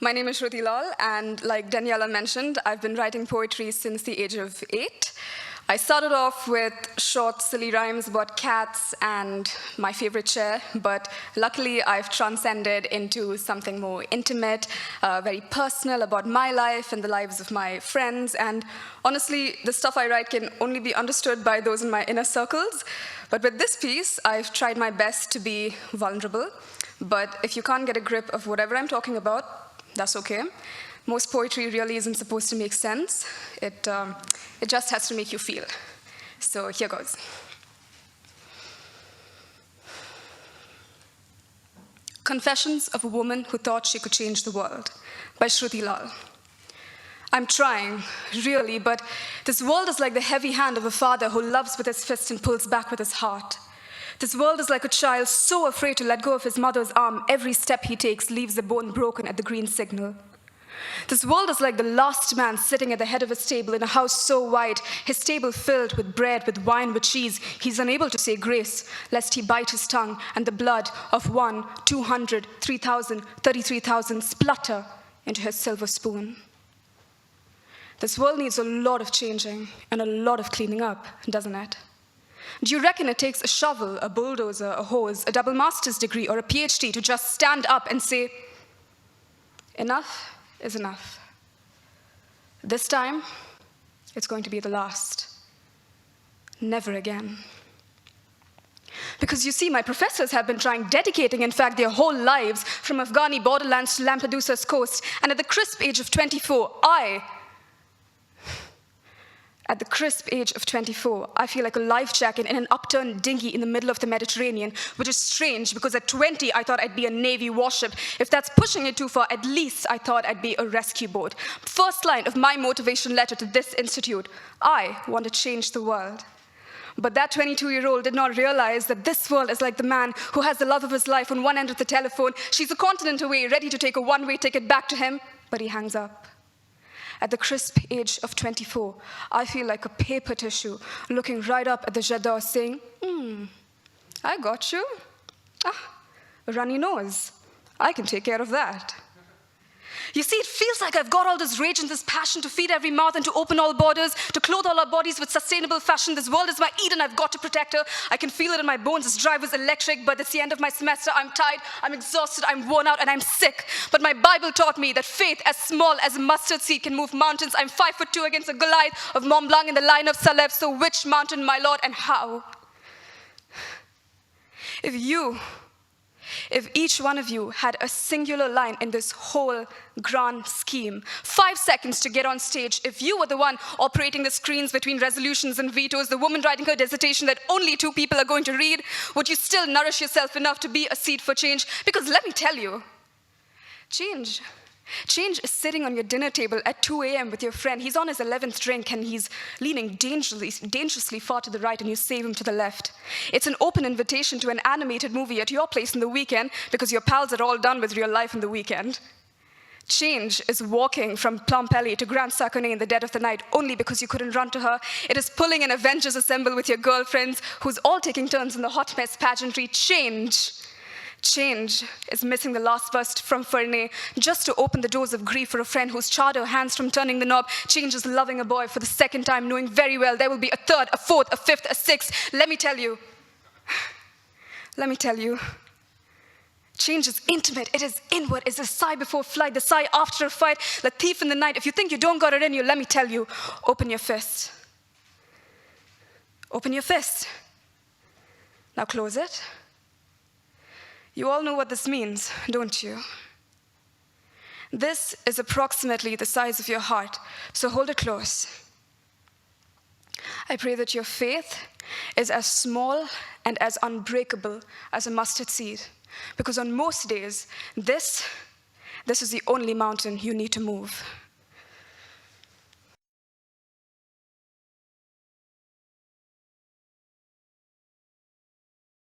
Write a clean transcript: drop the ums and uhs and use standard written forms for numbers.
My name is Shruti and like Daniela mentioned, I've been writing poetry since the age of 8. I started off with short, silly rhymes about cats and my favorite chair, but luckily I've transcended into something more intimate, very personal about my life and the lives of my friends, and honestly, the stuff I write can only be understood by those in my inner circles. But with this piece, I've tried my best to be vulnerable, but if you can't get a grip of whatever I'm talking about, that's okay. Most poetry really isn't supposed to make sense. It just has to make you feel. So here goes. Confessions of a Woman Who Thought She Could Change the World by Shruti. I'm trying, really, but this world is like the heavy hand of a father who loves with his fist and pulls back with his heart. This world is like a child so afraid to let go of his mother's arm, every step he takes leaves a bone broken at the green signal. This world is like the last man sitting at the head of his table in a house so wide, his table filled with bread, with wine, with cheese, he's unable to say grace, lest he bite his tongue and the blood of 1, 200, 3,000, 33,000 splutter into his silver spoon. This world needs a lot of changing and a lot of cleaning up, doesn't it? Do you reckon it takes a shovel, a bulldozer, a hose, a double master's degree, or a PhD to just stand up and say, enough is enough. This time, it's going to be the last. Never again. Because you see, my professors have been trying, dedicating, in fact, their whole lives from Afghani borderlands to Lampedusa's coast, and at the crisp age of 24, At the crisp age of 24, I feel like a life jacket in an upturned dinghy in the middle of the Mediterranean, which is strange because at 20, I thought I'd be a Navy warship. If that's pushing it too far, at least I thought I'd be a rescue boat. First line of my motivation letter to this institute, I want to change the world. But that 22-year-old did not realize that this world is like the man who has the love of his life on one end of the telephone. She's a continent away, ready to take a one-way ticket back to him, but he hangs up. At the crisp age of 24, I feel like a paper tissue looking right up at the jet d'eau saying, I got you. A runny nose. I can take care of that. You see, it feels like I've got all this rage and this passion to feed every mouth and to open all borders, to clothe all our bodies with sustainable fashion. This world is my Eden, I've got to protect her. I can feel it in my bones, this drive is electric, but it's the end of my semester. I'm tired, I'm exhausted, I'm worn out, and I'm sick. But my Bible taught me that faith as small as a mustard seed can move mountains. I'm 5'2" against a Goliath of Mont Blanc in the line of Saleb. So which mountain, my Lord, and how? If each one of you had a singular line in this whole grand scheme, 5 seconds to get on stage, if you were the one operating the screens between resolutions and vetoes, the woman writing her dissertation that only 2 people are going to read, would you still nourish yourself enough to be a seed for change? Because let me tell you, Change is sitting on your dinner table at 2 a.m. with your friend. He's on his 11th drink and he's leaning dangerously far to the right and you save him to the left. It's an open invitation to an animated movie at your place in the weekend because your pals are all done with real life in the weekend. Change is walking from Plum Alley to Grand Saconnet in the dead of the night only because you couldn't run to her. It is pulling an Avengers Assemble with your girlfriends who's all taking turns in the hot mess pageantry. Change is missing the last burst from Ferney just to open the doors of grief for a friend who's charred her hands from turning the knob. Change is loving a boy for the second time, knowing very well there will be a third, a fourth, a fifth, a sixth. Let me tell you, change is intimate, it is inward, it's a sigh before flight, the sigh after a fight, the thief in the night. If you think you don't got it in you, let me tell you, open your fist. Open your fist. Now close it. You all know what this means, don't you? This is approximately the size of your heart, so hold it close. I pray that your faith is as small and as unbreakable as a mustard seed, because on most days, this is the only mountain you need to move.